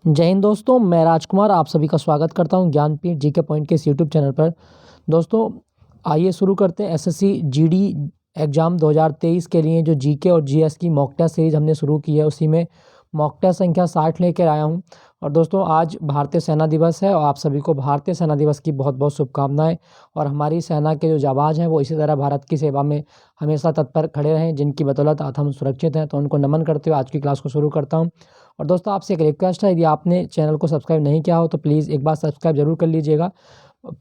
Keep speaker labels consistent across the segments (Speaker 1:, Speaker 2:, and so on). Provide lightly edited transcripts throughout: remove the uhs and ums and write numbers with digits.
Speaker 1: जय हिंद दोस्तों, मैं राजकुमार आप सभी का स्वागत करता हूं ज्ञानपीठ जीके पॉइंट के इस यूट्यूब चैनल पर। दोस्तों आइए शुरू करते हैं एसएससी जीडी एग्ज़ाम 2023 के लिए जो जीके और जीएस की मॉक टेस्ट सीरीज़ हमने शुरू की है, उसी में मॉक टेस्ट संख्या 60 लेकर आया हूं। और दोस्तों आज भारतीय सेना दिवस है और आप सभी को भारतीय सेना दिवस की बहुत बहुत शुभकामनाएं। और हमारी सेना के जो जाबाज हैं वो इसी तरह भारत की सेवा में हमेशा तत्पर खड़े रहें, जिनकी बदौलत आज हम सुरक्षित हैं। तो उनको नमन करते हुए आज की क्लास को शुरू करता हूँ। और दोस्तों आपसे एक रिक्वेस्ट है, यदि आपने चैनल को सब्सक्राइब नहीं किया हो तो प्लीज़ एक बार सब्सक्राइब जरूर कर लीजिएगा।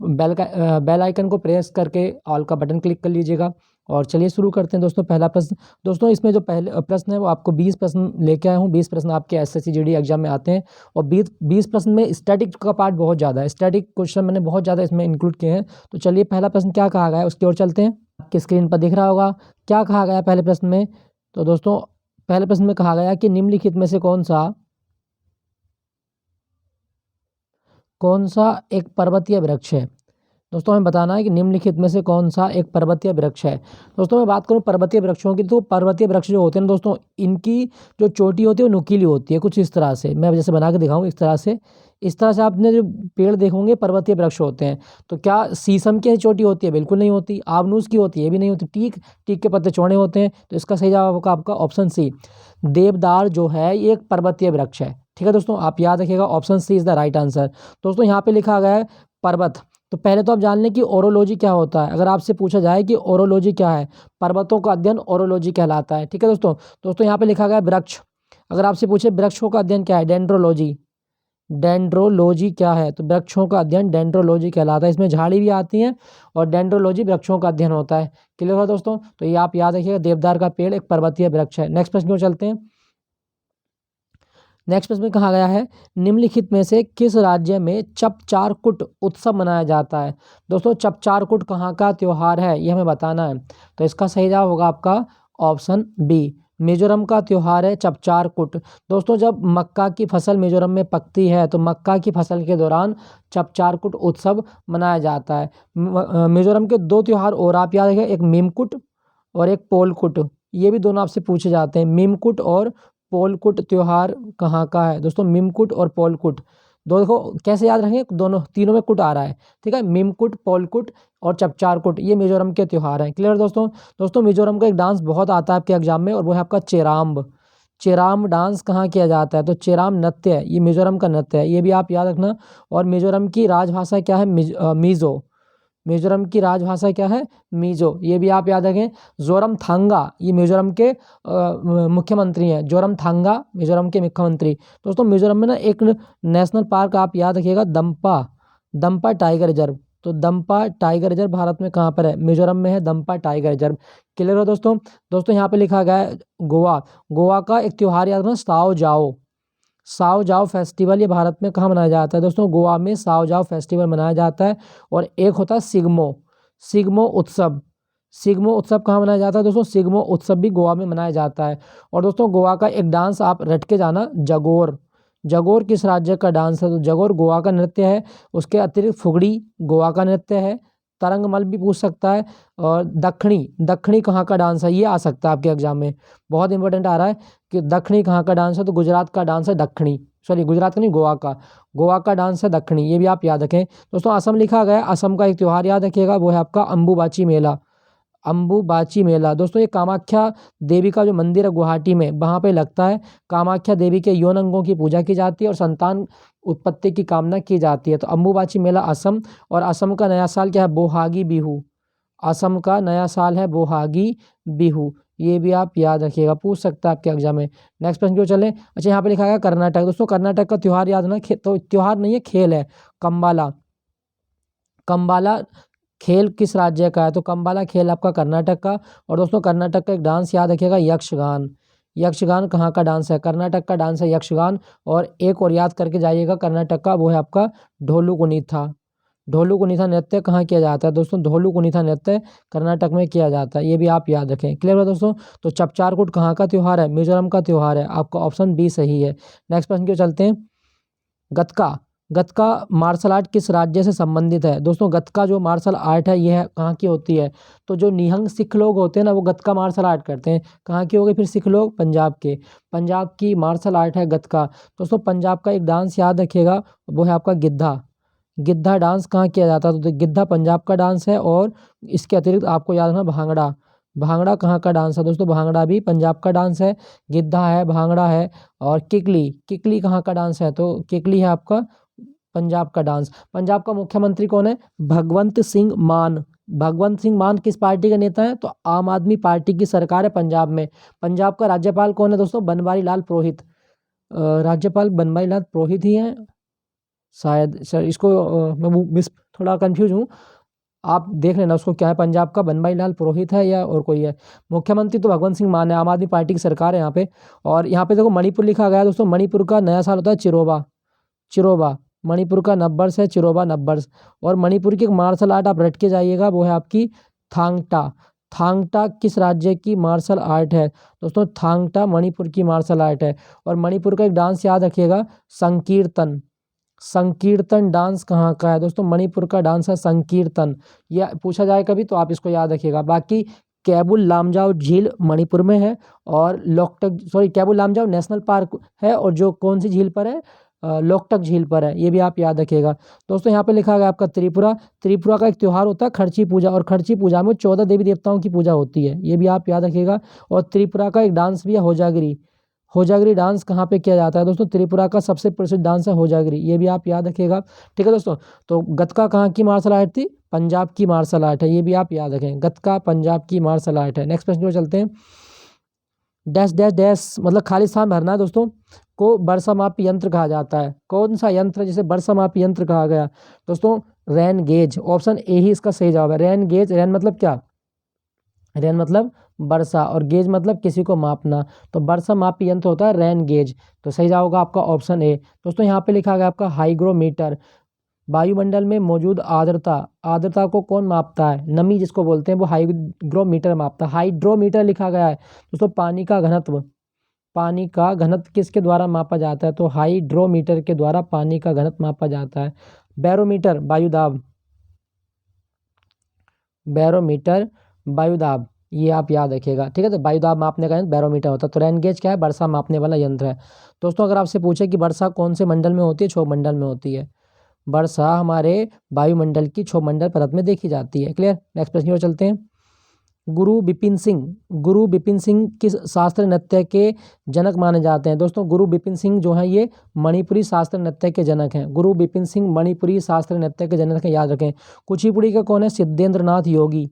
Speaker 1: बेल आइकन को प्रेस करके ऑल का बटन क्लिक कर लीजिएगा। और चलिए शुरू करते हैं दोस्तों। पहला प्रश्न, दोस्तों इसमें जो पहले प्रश्न है वो आपको 20 प्रश्न लेके आया हूँ। 20 प्रश्न आपके एसएससी जीडी एग्जाम में आते हैं और 20 प्रश्न में स्टैटिक का पार्ट बहुत ज़्यादा है। स्टैटिक क्वेश्चन मैंने बहुत ज़्यादा इसमें इंक्लूड किए हैं। तो चलिए पहला प्रश्न क्या कहा गया है उसकी ओर चलते हैं। आपकी स्क्रीन पर दिख रहा होगा क्या कहा गया पहले प्रश्न में। तो दोस्तों पहले प्रश्न में कहा गया कि निम्नलिखित में से कौन सा एक पर्वतीय वृक्ष है। दोस्तों हमें बताना है कि निम्नलिखित में से कौन सा एक पर्वतीय वृक्ष है। दोस्तों मैं बात करूं पर्वतीय वृक्षों की, तो पर्वतीय वृक्ष जो होते हैं दोस्तों, इनकी जो चोटी होती है वो नुकीली होती है कुछ इस तरह से। मैं जैसे बना के दिखाऊं इस तरह से आपने जो पेड़ देखोगे पर्वतीय वृक्ष होते हैं। तो क्या शीशम की चोटी होती है? बिल्कुल नहीं होती। आबनूस की होती है? भी नहीं होती। टीक के पत्ते चौड़े होते हैं। तो इसका सही जवाब होगा आपका ऑप्शन सी, देवदार जो है ये एक पर्वतीय वृक्ष है। ठीक है दोस्तों, आप याद रखिएगा option C is the right answer. दोस्तों यहाँ पे लिखा गया है पर्वत। तो पहले तो आप जान लें कि ओरोलॉजी क्या होता है। अगर आपसे पूछा जाए कि ओरोलॉजी क्या है, पर्वतों का अध्ययन ओरोलॉजी कहलाता है। ठीक है दोस्तों यहाँ पे लिखा गया है वृक्ष। अगर आपसे पूछे वृक्षों का अध्ययन क्या है, डेंड्रोलॉजी। डेंड्रोलॉजी क्या है? तो वृक्षों का अध्ययन डेंड्रोलॉजी कहलाता है। इसमें झाड़ी भी आती हैं और डेंड्रोलॉजी वृक्षों का अध्ययन होता है। क्लियर हुआ दोस्तों? तो ये आप याद रखिएगा, देवदार का पेड़ एक पर्वतीय वृक्ष है। नेक्स्ट प्रश्न को चलते हैं। नेक्स्ट प्रश्न में कहा गया है निम्नलिखित में से किस राज्य में चपचारकुट उत्सव मनाया जाता है। दोस्तों चपचारकुट कहाँ का त्योहार है ये हमें बताना है। तो इसका सही जवाब होगा आपका ऑप्शन बी, मिजोरम का त्योहार है चपचारकुट। दोस्तों जब मक्का की फसल मिजोरम में पकती है तो मक्का की फसल के दौरान चपचारकुट उत्सव मनाया जाता है। मिजोरम के दो त्योहार और आप याद रखिए, एक मीमकुट और एक पोलकुट। ये भी दोनों आपसे पूछे जाते हैं। मीमकुट और पोलकुट त्योहार कहाँ का है? दोस्तों मीमकुट और पोलकुट दो, देखो कैसे याद रखें, दोनों तीनों में कुट आ रहा है। ठीक है, मीमकुट, पोलकुट और चपचारकुट ये मिजोरम के त्योहार हैं। क्लियर दोस्तों मिजोरम का एक डांस बहुत आता है आपके एग्जाम में और वो है आपका चेराम्ब। चेराम डांस कहाँ किया जाता है? तो चेराम नृत्य है, ये मिजोरम का नृत्य है, ये भी आप याद रखना। और मिजोरम की राजभाषा क्या है? मीजो। मिजोरम की राजभाषा क्या है? मीजो, ये भी आप याद रखें। जोरमथांगा ये मिजोरम के मुख्यमंत्री हैं। जोरमथांगा मिजोरम के मुख्यमंत्री। दोस्तों मिजोरम में ना एक नेशनल पार्क आप याद रखिएगा, दम्पा। Dampa tiger reserve. तो दम्पा टाइगर रिजर्व भारत में कहाँ पर है? मिजोरम में है दम्पा टाइगर रिजर्व। क्लियर हो दोस्तों यहाँ पे लिखा गया है गोवा। गोवा का एक त्योहार याद रखना, साओ जाओ। साओ जाओ फेस्टिवल ये भारत में कहाँ मनाया जाता है? दोस्तों गोवा में साओ जाओ फेस्टिवल मनाया जाता है। और एक होता है सिग्मो, सिग्मो उत्सव। सिग्मो उत्सव कहाँ मनाया जाता है? दोस्तों सिग्मो उत्सव भी गोवा में मनाया जाता है। और दोस्तों गोवा का एक डांस आप रट के जाना, जगोर। जगोर किस राज्य का डांस है? तो जगोर गोवा का नृत्य है। उसके अतिरिक्त फुगड़ी गोवा का नृत्य है। तरंगमल भी पूछ सकता है। और दखनी, दखनी कहाँ का डांस है ये आ सकता है आपके एग्जाम में, बहुत इंपॉर्टेंट आ रहा है कि दखनी कहाँ का डांस है। तो गुजरात का डांस है दखनी, सॉरी गुजरात का नहीं, गोवा का डांस है दखनी, ये भी आप याद रखें। दोस्तों असम लिखा गया है, असम का एक त्योहार याद रखिएगा, वो है आपका अम्बुबाची मेला। अम्बुबाची मेला दोस्तों ये कामाख्या देवी का जो मंदिर है गुवाहाटी में, वहाँ पे लगता है। कामाख्या देवी के यौन अंगों की पूजा की जाती है और संतान उत्पत्ति की कामना की जाती है। तो अम्बुबाची मेला असम। और असम का नया साल क्या है? बोहागी बिहू। असम का नया साल है बोहागी बिहू, ये भी आप याद रखिएगा, पूछ सकता है आपके एग्जाम में। नेक्स्ट प्रश्न क्यों चले। अच्छा यहाँ पे लिखा गया कर्नाटक। दोस्तों कर्नाटक का त्योहार याद ना, तो त्योहार नहीं है खेल है, कंबाला। कंबाला खेल किस राज्य का है? तो कंबाला खेल आपका कर्नाटक का। और दोस्तों कर्नाटक का एक डांस याद रखिएगा, यक्षगान। यक्षगान कहाँ का डांस है? कर्नाटक का डांस है यक्षगान। और एक और याद करके जाइएगा कर्नाटक का, वो है आपका ढोलू कुनीथा। ढोलू कुनीथा नृत्य कहाँ किया जाता है? दोस्तों ढोलू कुनीथा नृत्य कर्नाटक में किया जाता है, ये भी आप याद रखें। क्लियर है दोस्तों? तो चपचारकुट कहाँ का त्योहार है? मिजोरम का त्योहार है। आपका ऑप्शन बी सही है। नेक्स्ट प्रश्न क्यों चलते हैं। गतका, गतका मार्शल आर्ट किस राज्य से संबंधित है? दोस्तों गतका जो मार्शल आर्ट है यह कहाँ की होती है? तो जो निहंग सिख लोग होते हैं ना वो गतका मार्शल आर्ट करते हैं। कहाँ की हो गए फिर सिख लोग? पंजाब के। पंजाब की मार्शल आर्ट है गतका। दोस्तों पंजाब का एक डांस याद रखिएगा, वो है आपका गिद्धा। गिद्धा डांस कहाँ किया जाता है? तो गिद्धा पंजाब का डांस है। और इसके अतिरिक्त आपको याद रखना भांगड़ा। भांगड़ा कहाँ का डांस है? दोस्तों भांगड़ा भी पंजाब का डांस है। गिद्धा है, भांगड़ा है और किकली। किकली कहाँ का डांस है? तो किकली है आपका पंजाब का डांस। पंजाब का मुख्यमंत्री कौन है? भगवंत सिंह मान। भगवंत सिंह मान किस पार्टी के नेता हैं? तो आम आदमी पार्टी की सरकार है पंजाब में। पंजाब का राज्यपाल कौन है दोस्तों? बनवारी लाल पुरोहित। राज्यपाल बनवारी लाल पुरोहित ही हैं शायद। सर इसको मैं थोड़ा कंफ्यूज हूँ, आप देख लेना उसको क्या है। पंजाब का बनवारी लाल पुरोहित है या और कोई है? मुख्यमंत्री तो भगवंत सिंह मान है, आम आदमी पार्टी की सरकार है यहाँ पे। और यहाँ पे देखो मणिपुर लिखा गया है दोस्तों। मणिपुर का नया साल होता है चिरोबा। चिरोबा मणिपुर का नब्बर्स है, चिरोबा नब्बर्स। और मणिपुर की एक मार्शल आर्ट आप रट के जाइएगा, वो है आपकी थांगटा। थांगटा किस राज्य की मार्शल आर्ट है? दोस्तों थांगटा मणिपुर की मार्शल आर्ट है। और मणिपुर का एक डांस याद रखिएगा, संकीर्तन। संकीर्तन डांस कहाँ का है? दोस्तों मणिपुर का डांस है संकीर्तन। यह पूछा जाए कभी तो आप इसको याद रखिएगा। बाकी कैबुल लामजाओ झील मणिपुर में है। और कैबुल लामजाओ नेशनल पार्क है। और जो कौन सी झील पर है? लोकटक झील पर है। ये भी आप याद रखिएगा। दोस्तों यहाँ पे लिखा गया आपका त्रिपुरा। त्रिपुरा का एक त्योहार होता है खर्ची पूजा। और खर्ची पूजा में 14 देवी देवताओं की पूजा होती है, ये भी आप याद रखिएगा। और त्रिपुरा का एक डांस भी है होजागिरी। होजागिरी डांस कहाँ पे किया जाता है? दोस्तों त्रिपुरा का सबसे प्रसिद्ध डांस है होजागिरी, ये भी आप याद रखिएगा। ठीक है दोस्तों, तो गतका कहाँ की मार्शल आर्ट थी? पंजाब की मार्शल आर्ट है, ये भी आप याद रखें। गतका पंजाब की मार्शल आर्ट है। नेक्स्ट प्रश्न की ओर चलते हैं। डैश डैश डैश मतलब खाली स्थान भरना है दोस्तों, को बरसामाप यंत्र कहा जाता है। कौन सा यंत्र जिसे बरसामाप यंत्र कहा गया? दोस्तों रेन गेज। ऑप्शन ए ही इसका सही जवाब है, रेन गेज। रेन मतलब क्या? रेन मतलब वर्षा और गेज मतलब किसी को मापना। तो वर्षा मापी यंत्र होता है रेन गेज। तो सही जवाब होगा आपका ऑप्शन ए। दोस्तों यहाँ पे लिखा गया आपका हाइग्रोमीटर। वायुमंडल में मौजूद आर्द्रता। आर्द्रता को कौन मापता है? नमी जिसको बोलते हैं वो हाइग्रोमीटर मापता है। हाइड्रोमीटर लिखा गया है दोस्तों। पानी का घनत्व। पानी का घनत्व किसके द्वारा मापा जाता है? तो हाइड्रोमीटर के द्वारा पानी का घनत्व मापा जाता है। बैरोमीटर वायुदाब। बैरोमीटर वायुदाब, ये आप याद रखिएगा। ठीक है, तो वायुदाब मापने का यंत्र बैरोमीटर होता है। तो रेन गेज क्या है? वर्षा मापने वाला यंत्र है। दोस्तों अगर आपसे पूछे कि वर्षा कौन से मंडल में होती है? क्षोभ मंडल में होती है। वर्षा हमारे वायुमंडल की क्षोभ मंडल परत में देखी जाती है। क्लियर। नेक्स्ट प्रश्न की ओर चलते हैं। गुरु बिपिन सिंह। गुरु बिपिन सिंह किस शास्त्रीय नृत्य के जनक माने जाते हैं? दोस्तों गुरु बिपिन सिंह जो है ये मणिपुरी शास्त्रीय नृत्य के जनक हैं। गुरु बिपिन सिंह मणिपुरी शास्त्रीय नृत्य के जनक हैं, याद रखें। कुचिपुड़ी का कौन है? सिद्धेंद्र नाथ योगी।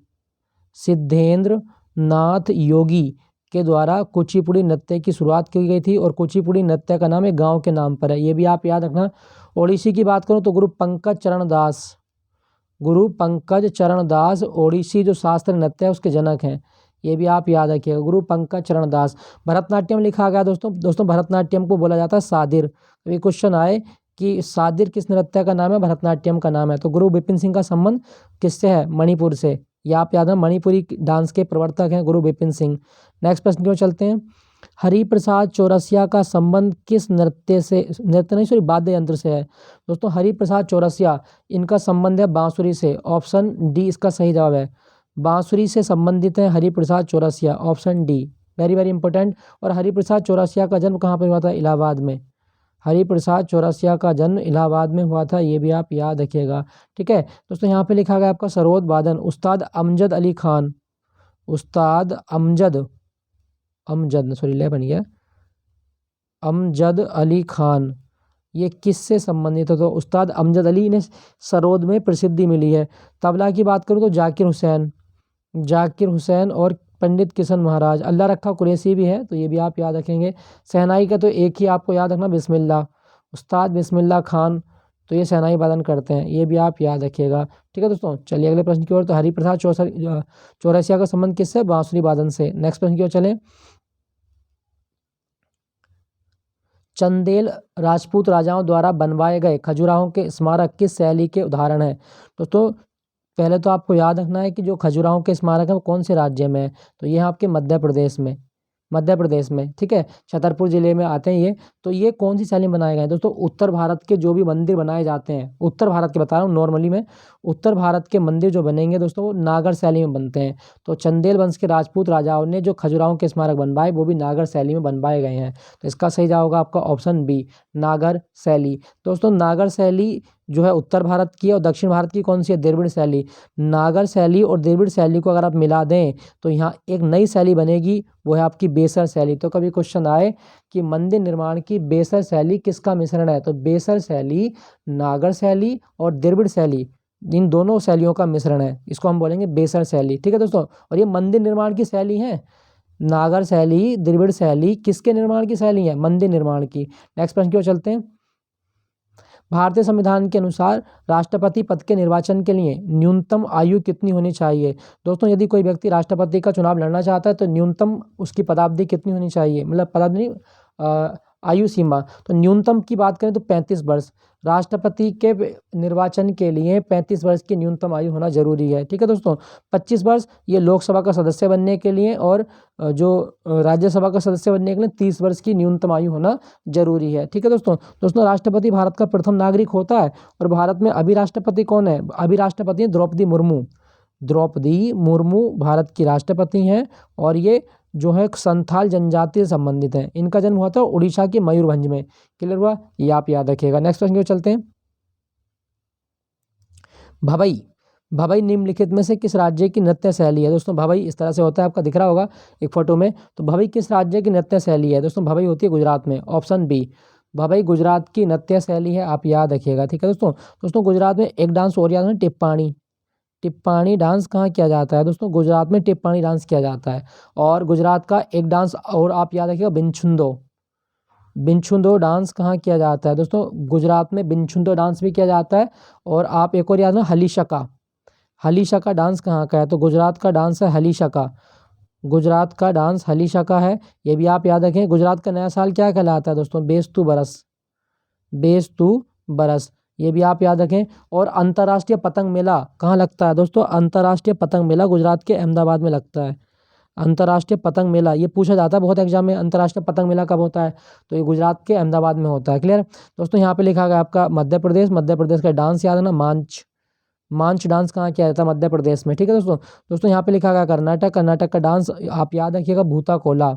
Speaker 1: सिद्धेंद्र नाथ योगी के द्वारा कुचिपुड़ी नृत्य की शुरुआत की गई थी। और कुचिपुड़ी नृत्य का नाम एक गांव के नाम पर है, ये भी आप याद रखना। ओडिसी की बात करूं तो गुरु पंकज चरण दास। गुरु पंकज चरण दास ओडिसी जो शास्त्रीय नृत्य है उसके जनक हैं, ये भी आप याद रखिएगा। गुरु पंकज चरण दास। भरतनाट्यम लिखा गया दोस्तों भरतनाट्यम को बोला जाता है सादिर। तो ये क्वेश्चन आए कि सादिर किस नृत्य का नाम है? भरतनाट्यम का नाम है। तो गुरु बिपिन सिंह का संबंध किससे है? मणिपुर से। ये आप याद है, मणिपुरी डांस के प्रवर्तक हैं गुरु बिपिन सिंह। नेक्स्ट प्रश्न की ओर चलते हैं। हरिप्रसाद चौरसिया का संबंध किस नृत्य से, नृत्य नहीं सॉरी वाद्य यंत्र से है? दोस्तों हरिप्रसाद चौरसिया इनका संबंध है बांसुरी से। ऑप्शन डी इसका सही जवाब है। बांसुरी से संबंधित है Hariprasad Chaurasia, option D. Very very important. और हरिप्रसाद चौरसिया का जन्म कहाँ पर हुआ था? इलाहाबाद में। हरिप्रसाद चौरसिया का जन्म इलाहाबाद में हुआ था, ये भी आप याद रखिएगा। ठीक है दोस्तों, यहाँ पे लिखा गया आपका सरोद वादन। उस्ताद अमजद अली खान। उस्ताद अमजद सॉरी ले बन गया, अमजद अली खान ये किससे संबंधित है? तो उस्ताद अमजद अली ने सरोद में प्रसिद्धि मिली है। तबला की बात करूँ तो जाकिर हुसैन। जाकिर हुसैन और पंडित किशन महाराज। अल्लाह रखा कुरैशी भी है, तो ये भी आप याद रखेंगे। शहनाई का तो एक ही आपको याद रखना, बिस्मिल्लाह। उस्ताद बिस्मिल्लाह खान, तो ये शहनाई वादन करते हैं, ये भी आप याद रखिएगा। ठीक है दोस्तों, चलिए अगले प्रश्न की ओर। तो हरिप्रसाद चौरसिया का संबंध किससे? बांसुरी वादन से। नेक्स्ट प्रश्न की ओर चलें। चंदेल राजपूत राजाओं द्वारा बनवाए गए खजुराहों के स्मारक किस शैली के उदाहरण हैं? दोस्तों पहले तो आपको याद रखना है कि जो खजुराहों के स्मारक हैं वो कौन से राज्य में है? तो ये आपके मध्य प्रदेश में। मध्य प्रदेश में, ठीक है, छतरपुर जिले में आते हैं ये। तो ये कौन सी शैली में बनाए गए हैं दोस्तों? उत्तर भारत के जो भी मंदिर बनाए जाते हैं, उत्तर भारत के बता रहा हूँ नॉर्मली में, उत्तर भारत के मंदिर जो बनेंगे दोस्तों वो नागर शैली में बनते हैं। तो चंदेल वंश के राजपूत राजाओं ने जो खजुराहों के स्मारक बनवाए वो भी नागर शैली में बनवाए गए हैं। तो इसका सही जवाब होगा आपका ऑप्शन बी, नागर शैली। दोस्तों नागर शैली जो है उत्तर भारत की है और दक्षिण भारत की कौन सी है? द्रविड़ शैली। नागर शैली और द्रविड़ शैली को अगर आप मिला दें तो यहाँ एक नई शैली बनेगी, वो है आपकी बेसर शैली। तो कभी क्वेश्चन आए कि मंदिर निर्माण की बेसर शैली किसका मिश्रण है, तो बेसर शैली नागर शैली और द्रविड़ शैली, इन दोनों शैलियों का मिश्रण है, इसको हम बोलेंगे बेसर शैली। ठीक है दोस्तों, और ये मंदिर निर्माण की शैली है। नागर शैली, द्रविड़ शैली किसके निर्माण की शैली है? मंदिर निर्माण की। नेक्स्ट प्रश्न की ओर चलते हैं। भारतीय संविधान के अनुसार राष्ट्रपति पद के निर्वाचन के लिए न्यूनतम आयु कितनी होनी चाहिए? दोस्तों यदि कोई व्यक्ति राष्ट्रपति का चुनाव लड़ना चाहता है तो न्यूनतम उसकी पदावधि कितनी होनी चाहिए, मतलब पदावधि आयु सीमा। तो न्यूनतम की बात करें तो 35 वर्ष। राष्ट्रपति के निर्वाचन के लिए 35 वर्ष की न्यूनतम आयु होना जरूरी है। ठीक है दोस्तों, 25 वर्ष ये लोकसभा का सदस्य बनने के लिए और जो राज्यसभा का सदस्य बनने के लिए 30 वर्ष की न्यूनतम आयु होना जरूरी है। ठीक है दोस्तों, राष्ट्रपति भारत का प्रथम नागरिक होता है और भारत में अभी राष्ट्रपति कौन है? अभी राष्ट्रपति द्रौपदी मुर्मू। द्रौपदी मुर्मू भारत की राष्ट्रपति हैं और ये जो है संथाल जनजाति से संबंधित है। इनका जन्म हुआ था उड़ीसा के मयूरभंज में। क्लियर हुआ? ये आप याद रखिएगा। नेक्स्ट प्रश्न की ओर चलते हैं। भवई, भवई निम्नलिखित में से किस राज्य की नृत्य शैली है? दोस्तों भवई इस तरह से होता है, आपका दिख रहा होगा एक फोटो में। तो भवई किस राज्य की नृत्य शैली है? दोस्तों भवई होती है गुजरात में, ऑप्शन बी। भवई गुजरात की नृत्य शैली है, आप याद रखिएगा। ठीक है दोस्तों गुजरात में एक डांस और याद है, टिप्पाणी। टिप्पाणी डांस कहाँ किया जाता है? दोस्तों गुजरात में टिप्पाणी डांस किया जाता है। और गुजरात का एक डांस और आप याद रखिएगा, बिनछुंदो। बिनछुंदो डांस कहाँ किया जाता है? दोस्तों गुजरात में बिनछुंदो डांस भी किया जाता है। और आप एक और याद ना, हलीशका। हलीशका डांस कहाँ का है? तो गुजरात का डांस है हलीशका। गुजरात का डांस हलीशका है, ये भी आप याद रखें। गुजरात का नया साल क्या कहलाता है दोस्तों? बेस्तु बरस। बेस्तु बरस, ये भी आप याद रखें। और अंतर्राष्ट्रीय पतंग मेला कहाँ लगता है? दोस्तों अंतर्राष्ट्रीय पतंग मेला गुजरात के अहमदाबाद में लगता है। अंतर्राष्ट्रीय पतंग मेला ये पूछा जाता है बहुत एग्जाम में, अंतर्राष्ट्रीय पतंग मेला कब होता है? तो ये गुजरात के अहमदाबाद में होता है। क्लियर दोस्तों, यहाँ पे लिखा गया आपका मध्य प्रदेश। मध्य प्रदेश का डांस याद है ना, मांच। मांच डांस कहाँ किया जाता है? मध्य प्रदेश में। ठीक है दोस्तों यहाँ पे लिखा गया कर्नाटक। कर्नाटक का डांस आप याद रखिएगा, भूता कोला।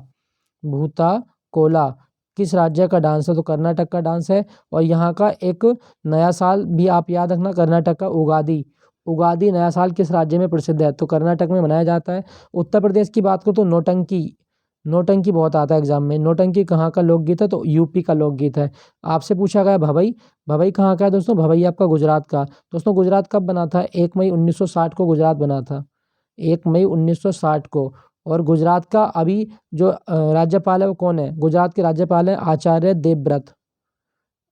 Speaker 1: भूता कोला किस राज्य का डांस है? तो कर्नाटक का डांस है। और यहाँ का एक नया साल भी आप याद रखना, कर्नाटक का उगादी। उगादी नया साल किस राज्य में प्रसिद्ध है? तो कर्नाटक में मनाया जाता है। उत्तर प्रदेश की बात करूँ तो नौटंकी। नौटंकी बहुत आता है एग्जाम में। नौटंकी कहाँ का लोकगीत है? तो यूपी का लोकगीत है। आपसे पूछा गया भवई। भवई कहाँ का है दोस्तों? भवई आपका गुजरात का। दोस्तों गुजरात कब बना था? 1 मई 1960 को गुजरात बना था, 1 मई 1960 को। और गुजरात का अभी जो राज्यपाल है वो कौन है? गुजरात के राज्यपाल है आचार्य देवव्रत।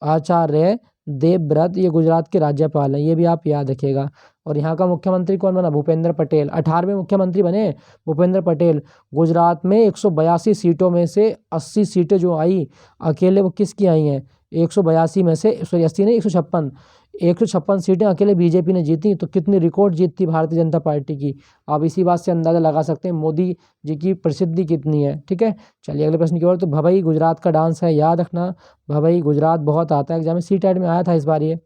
Speaker 1: आचार्य देवव्रत ये गुजरात के राज्यपाल हैं, ये भी आप याद रखिएगा। और यहाँ का मुख्यमंत्री कौन बना? भूपेंद्र पटेल। 18वें मुख्यमंत्री बने भूपेंद्र पटेल। गुजरात में 182 सीटों में से 80 सीटें जो आई अकेले वो किसकी आई हैं? 182 में से, सॉरी 80 नहीं, 156। 156 सीटें अकेले बीजेपी ने जीती। तो कितनी रिकॉर्ड जीत थी भारतीय जनता पार्टी की, आप इसी बात से अंदाजा लगा सकते हैं मोदी जी की प्रसिद्धि कितनी है। ठीक है, चलिए अगले प्रश्न की ओर। तो भवई गुजरात का डांस है, याद रखना। भवई गुजरात बहुत आता है एग्जाम में, सीटेट में आया था इस बार ये।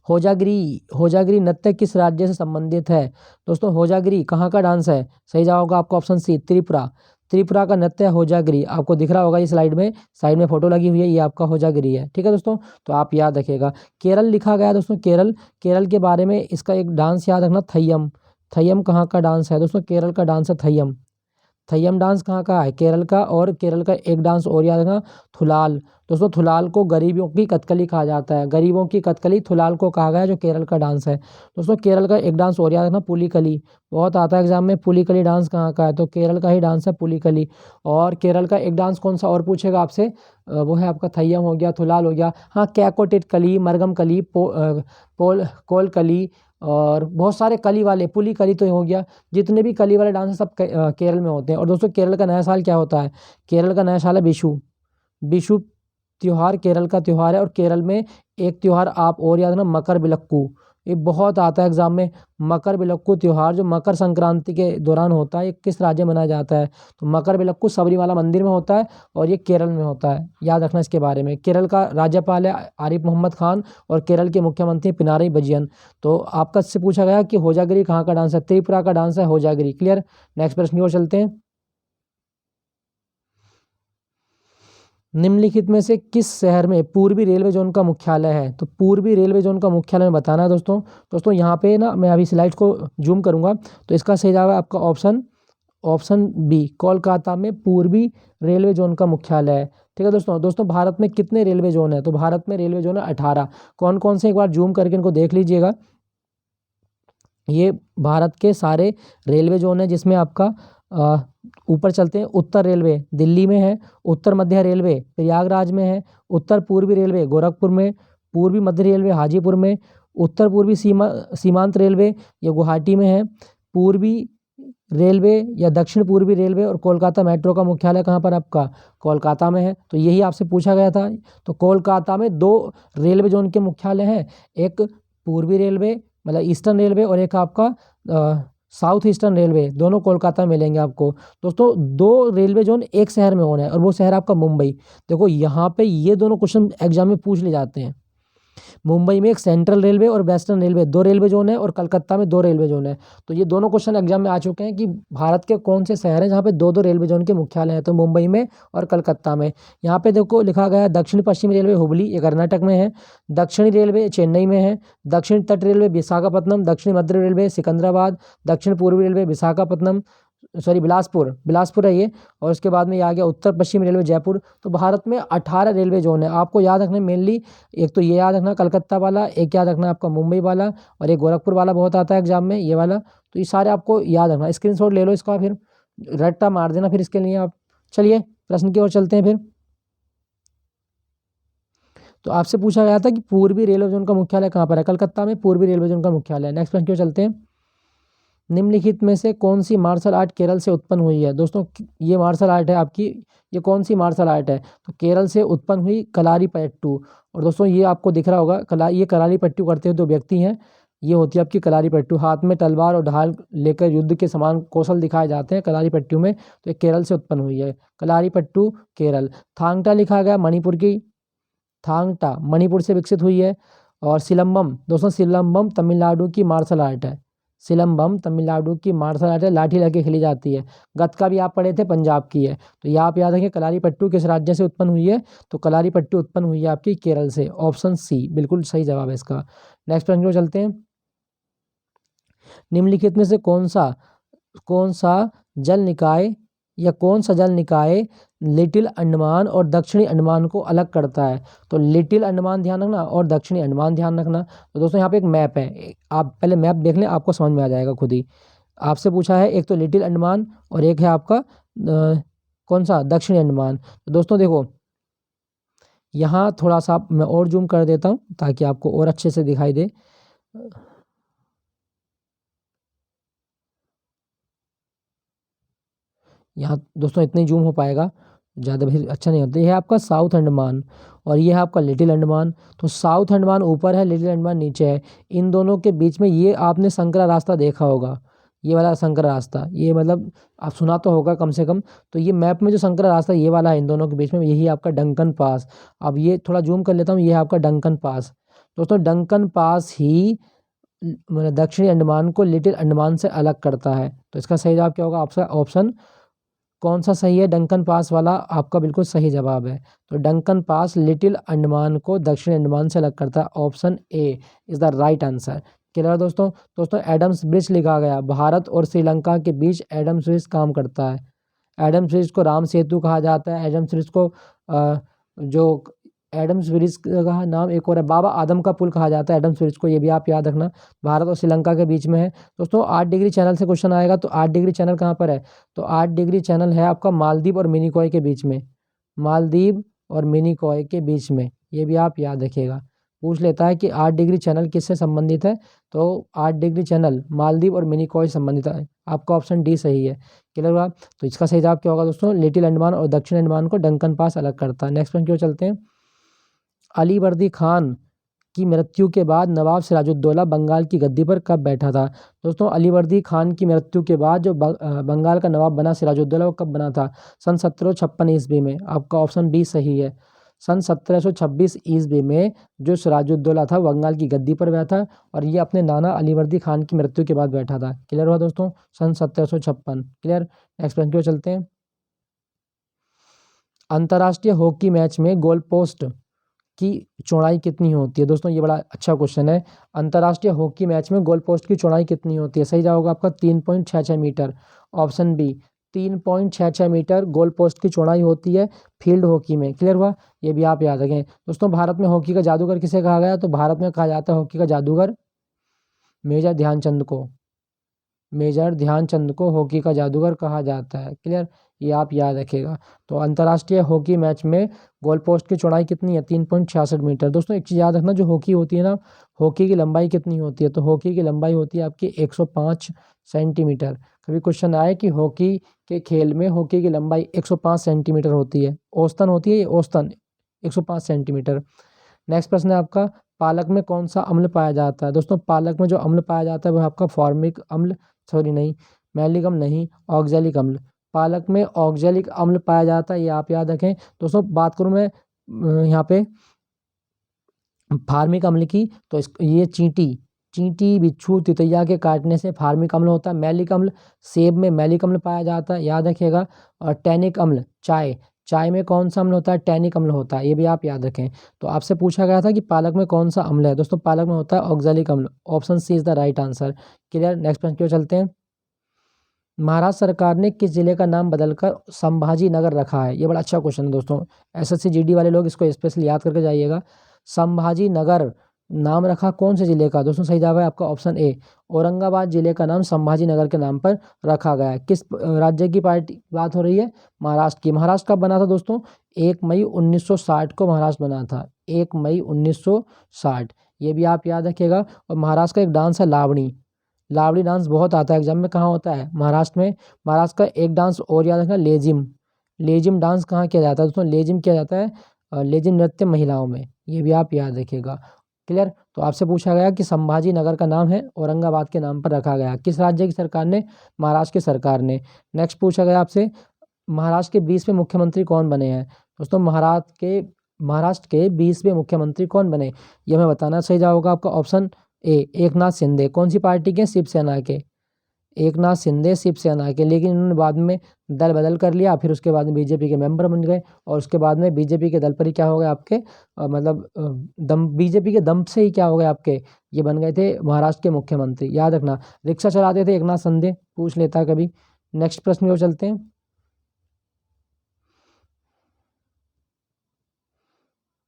Speaker 1: होजागिरी, होजागिरी नृत्य किस राज्य से संबंधित है? दोस्तों होजागिरी कहाँ का डांस है? सही जवाब होगा आपका ऑप्शन सी, त्रिपुरा। त्रिपुरा का नृत्य होजागिरी, आपको दिख रहा होगा ये स्लाइड में, साइड में फोटो लगी हुई है, ये आपका होजागिरी है। ठीक है दोस्तों, तो आप याद रखिएगा। केरल लिखा गया दोस्तों, केरल। केरल के बारे में इसका एक डांस याद रखना, थय्यम। थय्यम कहाँ का डांस है दोस्तों? केरल का डांस है थय्यम। थय्यम डांस कहाँ का है? केरल का। और केरल का एक डांस और याद रखना, थुलाल। दोस्तों थुलाल को गरीबों की कथकली कहा जाता है, गरीबों की कथकली थुलाल को कहा गया है, जो केरल का डांस है। दोस्तों केरल का एक डांस और याद रखना, पुलिकली। बहुत आता है एग्जाम में, पुलिकली डांस कहाँ का है? तो केरल का ही डांस है पुलिकली। और केरल का एक डांस कौन सा और पूछेगा आपसे, वो है आपका थय्यम हो गया, थुलाल हो गया। हाँ, कैकोटिटकली, मरगम कली, कोल कली, और बहुत सारे कली वाले, पुली कली तो हो गया। जितने भी कली वाले डांस हैं सब केरल में होते हैं। और दोस्तों केरल का नया साल क्या होता है? केरल का नया साल है विशु। विशु त्यौहार केरल का त्यौहार है। और केरल में एक त्यौहार आप और याद रखना, मकर बिलक्कू। ये बहुत आता है एग्जाम में। मकर बिलक्कू त्यौहार जो मकर संक्रांति के दौरान होता है, ये किस राज्य में मनाया जाता है? तो मकर बिलक्कू सबरीमाला मंदिर में होता है और ये केरल में होता है, याद रखना इसके बारे में। केरल का राज्यपाल है आरिफ मोहम्मद खान और केरल के मुख्यमंत्री पिनाराई विजयन। तो आपका इससे पूछा गया कि होजागिरी कहाँ का डांस है? त्रिपुरा का डांस है होजागिरी। क्लियर। नेक्स्ट प्रश्न की ओर चलते हैं। निम्नलिखित में से किस शहर में पूर्वी रेलवे जोन का मुख्यालय है? तो पूर्वी रेलवे जोन का मुख्यालय में बताना है दोस्तों यहाँ पे ना मैं अभी स्लाइड्स को जूम करूंगा, तो इसका सही जवाब है आपका ऑप्शन बी, कोलकाता में पूर्वी रेलवे जोन का मुख्यालय है। ठीक है दोस्तों भारत में कितने रेलवे जोन है? तो भारत में रेलवे जोन है 18। कौन कौन से, एक बार जूम करके इनको देख लीजिएगा। ये भारत के सारे रेलवे जोन है, जिसमें आपका ऊपर चलते हैं। उत्तर रेलवे दिल्ली में है, उत्तर मध्य रेलवे प्रयागराज में है, उत्तर पूर्वी रेलवे गोरखपुर में, पूर्वी मध्य रेलवे हाजीपुर में, उत्तर पूर्वी सीमांत रेलवे ये गुवाहाटी में है, पूर्वी रेलवे या दक्षिण पूर्वी रेलवे और कोलकाता मेट्रो का मुख्यालय कहाँ पर आपका? कोलकाता में है। तो यही आपसे पूछा गया था। तो कोलकाता में 2 रेलवे जोन के मुख्यालय हैं, एक पूर्वी रेलवे मतलब ईस्टर्न रेलवे और एक आपका साउथ ईस्टर्न रेलवे, दोनों कोलकाता में मिलेंगे आपको। दोस्तों 2 रेलवे जोन एक शहर में होना है और वो शहर आपका मुंबई। देखो यहाँ पे ये दोनों क्वेश्चन एग्जाम में पूछ ले जाते हैं। मुंबई में एक सेंट्रल रेलवे और वेस्टर्न रेलवे 2 रेलवे जोन है और कलकत्ता में 2 रेलवे जोन है। तो ये दोनों क्वेश्चन एग्जाम में आ चुके हैं कि भारत के कौन से शहर हैं जहाँ पे 2 रेलवे जोन के मुख्यालय हैं? तो मुंबई में और कलकत्ता में। यहाँ पे देखो लिखा गया है दक्षिण पश्चिम रेलवे हुबली, ये कर्नाटक में है। दक्षिणी रेलवे चेन्नई में है। दक्षिण तट रेलवे विशाखापट्टनम, दक्षिण मध्य रेलवे सिकंदराबाद, दक्षिण पूर्वी रेलवे विशाखापट्टनम बिलासपुर है ये। और उसके बाद में ये आ गया उत्तर पश्चिम रेलवे जयपुर। तो भारत में 18 रेलवे जोन है। आपको याद रखना मेनली, एक तो ये याद रखना कलकत्ता वाला, एक याद रखना आपका मुंबई वाला, और एक गोरखपुर वाला बहुत आता है एग्जाम में ये वाला। तो ये सारे आपको याद रखना, स्क्रीनशॉट ले लो इसका, फिर रट्टा मार देना फिर इसके लिए आप। चलिए प्रश्न की ओर चलते हैं फिर। तो आपसे पूछा गया था कि पूर्वी रेलवे जोन का मुख्यालय कहाँ पर है? कलकत्ता में पूर्वी रेलवे जोन का मुख्यालय है। नेक्स्ट प्रश्न की ओर चलते हैं। निम्नलिखित में से कौन सी मार्शल आर्ट केरल से उत्पन्न हुई है? दोस्तों ये मार्शल आर्ट है आपकी, ये कौन सी मार्शल आर्ट है? तो केरल से उत्पन्न हुई कलारीपयट्टू। और दोस्तों ये आपको दिख रहा होगा, ये कलारीपयट्टू करते हुए 2 व्यक्ति हैं। ये होती है आपकी कलारीपयट्टू, हाथ में तलवार और ढाल लेकर युद्ध के समान कौशल दिखाए जाते हैं कलारीपयट्टू में। तो ये केरल से उत्पन्न हुई है, कलारीपयट्टू केरल। थांगटा लिखा गया मणिपुर की, थांगटा मणिपुर से विकसित हुई है। और सिलम्बम, दोस्तों सिलम्बम तमिलनाडु की मार्शल आर्ट है। सिलम्बम तमिलनाडु की मार्शल आर्ट है, लाठी लेके खेली जाती है। गतका भी आप पढ़े थे, पंजाब की है। तो ये आप याद रखें कलारीपयट्टू किस राज्य से उत्पन्न हुई है? तो कलारीपयट्टू उत्पन्न हुई है आपकी केरल से। ऑप्शन सी बिल्कुल सही जवाब है इसका। नेक्स्ट प्रश्न को चलते हैं। निम्नलिखित में से कौन सा जल निकाय या कौन सा जल निकाय लिटिल अंडमान और दक्षिणी अंडमान को अलग करता है? तो लिटिल अंडमान ध्यान रखना और दक्षिणी अंडमान ध्यान रखना। तो दोस्तों यहाँ पे एक मैप है, आप पहले मैप देख लें, आपको समझ में आ जाएगा खुद ही। आपसे पूछा है एक तो लिटिल अंडमान और एक है आपका कौन सा? दक्षिणी अंडमान। तो दोस्तों देखो यहाँ थोड़ा सा मैं और जूम कर देता हूँ ताकि आपको और अच्छे से दिखाई दे। यहाँ दोस्तों इतना ही जूम हो पाएगा, ज़्यादा भी अच्छा नहीं होता। ये है आपका साउथ अंडमान और ये है आपका लिटिल अंडमान। तो साउथ अंडमान ऊपर है, लिटिल अंडमान नीचे है। इन दोनों के बीच में ये आपने संकरा रास्ता देखा होगा, ये वाला संकरा रास्ता, ये मतलब आप सुना तो होगा कम से कम। तो ये मैप में जो संकरा रास्ता ये वाला है, इन दोनों के बीच में, यही आपका डंकन पास। अब ये थोड़ा जूम कर लेता हूँ, ये है आपका डंकन पास। दोस्तों डंकन पास ही मतलब दक्षिणी अंडमान को लिटिल अंडमान से अलग करता है। तो इसका सही जवाब क्या होगा? आपका ऑप्शन कौन सा सही है? डंकन पास वाला आपका बिल्कुल सही जवाब है। तो डंकन पास लिटिल अंडमान को दक्षिणी अंडमान से अलग करता है। Option A is the right answer. Clear दोस्तों एडम्स ब्रिज लिखा गया, भारत और श्रीलंका के बीच एडम्स ब्रिज काम करता है। एडम्स ब्रिज को राम सेतु कहा जाता है। एडम्स ब्रिज को जो एडम्स ब्रिज का नाम एक और है, बाबा आदम का पुल कहा जाता है एडम्स ब्रिज को, ये भी आप याद रखना। भारत और श्रीलंका के बीच में है। दोस्तों 8 डिग्री चैनल से क्वेश्चन आएगा, तो 8 डिग्री चैनल कहाँ पर है? तो 8 डिग्री चैनल है आपका मालदीव और मिनिकॉय के बीच में, मालदीव और मिनिकॉय के बीच में, ये भी आप याद रखिएगा। पूछ लेता है कि 8 डिग्री चैनल किससे संबंधित है? तो 8 डिग्री चैनल मालदीव और मिनिकॉय संबंधित है। आपका ऑप्शन डी सही है। क्लियर हुआ? तो इसका सही जवाब क्या होगा दोस्तों? लिटिल अंडमान और दक्षिण अंडमान को डंकन पास अलग करता है। नेक्स्ट प्रश्न की ओर चलते हैं। अली वर्दी खान की मृत्यु के बाद नवाब सिराजुद्दौला बंगाल की गद्दी पर कब बैठा था? दोस्तों अलीवर्दी खान की मृत्यु के बाद जो बंगाल का नवाब बना सिराजुद्दौला, वो कब बना था? सन 1756 ईस्वी में। आपका ऑप्शन बी सही है। सन 1726 ईस्वी में जो सिराजुद्दौला था बंगाल की गद्दी पर बैठा, और ये अपने नाना अलीवर्दी खान की मृत्यु के बाद बैठा था। क्लियर हुआ दोस्तों? सन 1756। क्लियर। नेक्स्ट प्रश्न की ओर चलते हैं। अंतर्राष्ट्रीय हॉकी मैच में गोल पोस्ट की चौड़ाई कितनी होती है? दोस्तों ये बड़ा अच्छा क्वेश्चन है। अंतर्राष्ट्रीय हॉकी मैच में गोल पोस्ट की चौड़ाई कितनी होती है? सही जवाब होगा आपका 3.66 metre. Option B 3.66 metre goal post की चौड़ाई होती है फील्ड हॉकी में। क्लियर हुआ? ये भी आप याद रखें। दोस्तों भारत में हॉकी का जादूगर किसे कहा गया? तो भारत में कहा जाता है हॉकी का जादूगर मेजर ध्यानचंद को। मेजर ध्यानचंद को हॉकी का जादूगर कहा जाता है। क्लियर? ये आप याद रखिएगा। तो अंतर्राष्ट्रीय हॉकी मैच में गोल पोस्ट की चौड़ाई कितनी है? 3.66 मीटर। दोस्तों एक चीज़ याद रखना, जो हॉकी होती है ना, हॉकी की लंबाई कितनी होती है? तो हॉकी की लंबाई होती है आपकी 105 सेंटीमीटर। कभी क्वेश्चन आए कि हॉकी के खेल में हॉकी की लंबाई 105 सेंटीमीटर होती है, औसतन होती है, ये औसतन 105 सेंटीमीटर। नेक्स्ट प्रश्न है आपका, पालक में कौन सा अम्ल पाया जाता है? दोस्तों पालक में जो अम्ल पाया जाता है वह आपका फॉर्मिक अम्ल, सॉरी नहीं, मैलिक अम्ल नहीं, ऑक्जेलिक अम्ल। पालक में ऑक्जेलिक अम्ल पाया जाता है, ये आप याद रखें। दोस्तों बात करूं मैं यहाँ पे फार्मिक अम्ल की, तो ये चींटी बिच्छू तितैया के काटने से फार्मिक अम्ल होता है। मैलिक अम्ल सेब में मैलिक अम्ल पाया जाता है, याद रखिएगा। और टैनिक अम्ल चाय में कौन सा अम्ल होता है? टैनिक अम्ल होता है, ये भी आप याद रखें। तो आपसे पूछा गया था कि पालक में कौन सा अम्ल है? दोस्तों पालक में होता है ऑक्जेलिक अम्ल। Option C is the right answer. Clear. Next प्रश्न की ओर चलते हैं। महाराष्ट्र सरकार ने किस जिले का नाम बदलकर संभाजी नगर रखा है? ये बड़ा अच्छा क्वेश्चन है दोस्तों, एसएससी जीडी वाले लोग इसको स्पेशली याद करके जाइएगा। संभाजी नगर नाम रखा कौन से जिले का? दोस्तों सही जवाब है आपका ऑप्शन ए, औरंगाबाद जिले का नाम संभाजी नगर के नाम पर रखा गया है। किस राज्य की पार्टी बात हो रही है? महाराष्ट्र की। महाराष्ट्र कब बना था दोस्तों? 1 मई 1960 को महाराष्ट्र बना था। 1 मई 1960, ये भी आप याद रखिएगा। और महाराष्ट्र का एक डांस है लावणी। लावड़ी डांस बहुत आता है एग्जाम में, कहाँ होता है? महाराष्ट्र में। महाराष्ट्र का एक डांस और याद रखना, लेजिम। लेजिम डांस कहाँ किया जाता है दोस्तों? लेजिम किया जाता है लेजिम नृत्य महिलाओं में, ये भी आप याद रखिएगा। क्लियर। तो आपसे पूछा गया कि संभाजी नगर का नाम है औरंगाबाद के नाम पर रखा गया, किस राज्य की सरकार ने? महाराष्ट्र की सरकार ने। नेक्स्ट पूछा गया आपसे, महाराष्ट्र के 20वें मुख्यमंत्री कौन बने हैं? दोस्तों महाराष्ट्र के 20वें मुख्यमंत्री कौन बने, ये हमें बताना। सही जवाब होगा आपका ऑप्शन ए, एकनाथ शिंदे। कौन सी पार्टी के? शिवसेना के। एकनाथ शिंदे शिवसेना के, लेकिन इन्होंने बाद में दल बदल कर लिया, फिर उसके बाद में बीजेपी के मेंबर बन गए, और उसके बाद में बीजेपी के दल पर ही क्या हो गए आपके दम बीजेपी के दम से ही क्या हो गए आपके, ये बन गए थे महाराष्ट्र के मुख्यमंत्री। याद रखना, रिक्शा चलाते थे एकनाथ शिंदे, पूछ लेता है कभी। नेक्स्ट प्रश्न की ओर चलते हैं।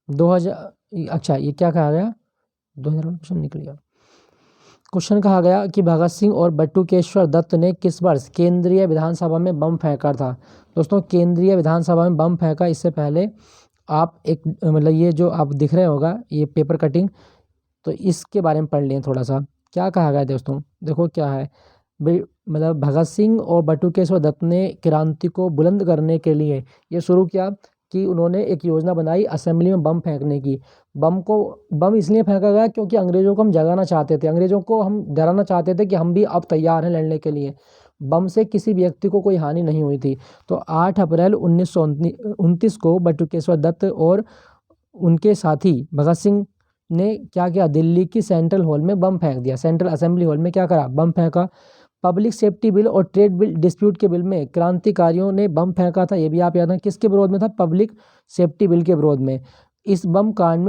Speaker 1: 2000, अच्छा ये क्या कहा गया? 2000 क्वेश्चन निकल गया। क्वेश्चन कहा गया कि भगत सिंह और बटुकेश्वर दत्त ने किस वर्ष केंद्रीय विधानसभा में बम फेंका था? दोस्तों केंद्रीय विधानसभा में बम फेंका, इससे पहले आप एक मतलब ये जो आप दिख रहे होगा ये पेपर कटिंग, तो इसके बारे में पढ़ लें थोड़ा सा। क्या कहा गया दोस्तों? देखो क्या है, मतलब भगत सिंह और बटुकेश्वर दत्त ने क्रांति को बुलंद करने के लिए ये शुरू किया कि उन्होंने एक योजना बनाई असेंबली में बम फेंकने की। बम इसलिए फेंका गया क्योंकि अंग्रेजों को हम जगाना चाहते थे, अंग्रेजों को हम डराना चाहते थे कि हम भी अब तैयार हैं लड़ने के लिए। बम से किसी व्यक्ति को कोई हानि नहीं हुई थी। तो 8 अप्रैल 1929 को बटुकेश्वर दत्त और उनके साथी भगत सिंह ने क्या किया, दिल्ली की सेंट्रल हॉल में बम फेंक दिया। सेंट्रल असेंबली हॉल में क्या करा, बम फेंका। पब्लिक सेफ्टी बिल और ट्रेड बिल डिस्प्यूट के बिल में क्रांतिकारियों ने बम फेंका था, ये भी आप याद रखें। किसके विरोध में था? पब्लिक सेफ्टी बिल के विरोध में। इस बम कांड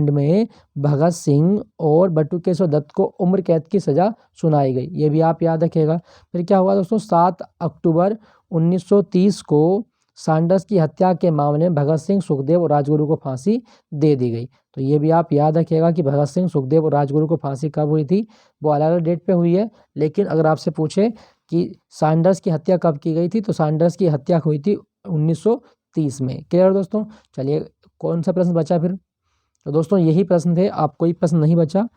Speaker 1: में भगत सिंह और बटुकेश्वर दत्त को उम्र कैद की सजा सुनाई गई, ये भी आप याद रखिएगा। फिर क्या हुआ दोस्तों, 7 अक्टूबर 1930 को सैंडर्स की हत्या के मामले में भगत सिंह, सुखदेव और राजगुरु को फांसी दे दी गई। तो ये भी आप याद रखिएगा कि भगत सिंह, सुखदेव और राजगुरु को फांसी कब हुई थी, वो अलग अलग डेट पे हुई है। लेकिन अगर आपसे पूछे कि सैंडर्स की हत्या कब की गई थी, तो सैंडर्स की हत्या हुई थी 1930 में। क्लियर दोस्तों? चलिए कौन सा प्रश्न बचा फिर? तो दोस्तों यही प्रश्न थे, आप कोई प्रश्न नहीं बचा।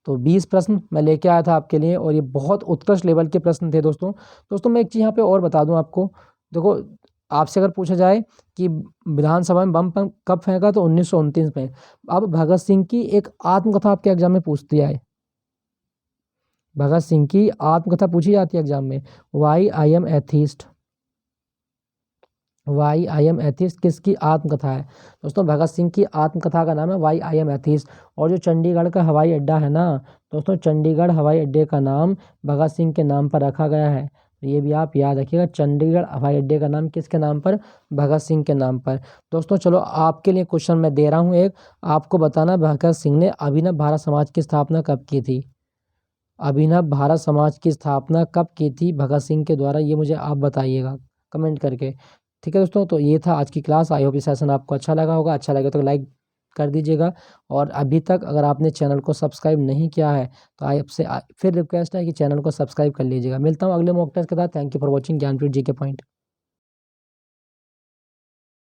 Speaker 1: तो 20 प्रश्न मैं लेके आया था आपके लिए, और ये बहुत उत्कृष्ट लेवल के प्रश्न थे दोस्तों। मैं एक चीज़ यहाँ पे और बता दूँ आपको, देखो आपसे अगर पूछा जाए कि विधानसभा में बम कब फेंका तो 1929 में। अब भगत सिंह की एक आत्मकथा आपके एग्जाम में पूछ दिया है, भगत सिंह की आत्मकथा पूछी जाती है एग्जाम में, why I am atheist, why I am atheist किसकी आत्मकथा है? दोस्तों भगत सिंह की आत्मकथा का नाम है वाई आई एम एथीस्ट। और जो चंडीगढ़ का हवाई अड्डा है ना दोस्तों, चंडीगढ़ हवाई अड्डे का नाम भगत सिंह के नाम पर रखा गया है। तो ये भी आप याद रखिएगा, चंडीगढ़ हवाई अड्डे का नाम किसके नाम पर? भगत सिंह के नाम पर। दोस्तों चलो आपके लिए क्वेश्चन मैं दे रहा हूँ एक, आपको बताना भगत सिंह ने अभिनव भारत समाज की स्थापना कब की थी? अभिनव भारत समाज की स्थापना कब की थी भगत सिंह के द्वारा, ये मुझे आप बताइएगा कमेंट करके। ठीक है दोस्तों, तो ये था आज की क्लास। आई होप ये सेशन आपको अच्छा लगा होगा, अच्छा लगे तो लाइक कर दीजिएगा। और अभी तक अगर आपने चैनल को सब्सक्राइब नहीं किया है तो आपसे फिर रिक्वेस्ट है कि चैनल को सब्सक्राइब कर लीजिएगा। मिलता हूँ अगले मॉक टेस्ट के साथ। Thank you for watching Gyanpeeth ji के पॉइंट।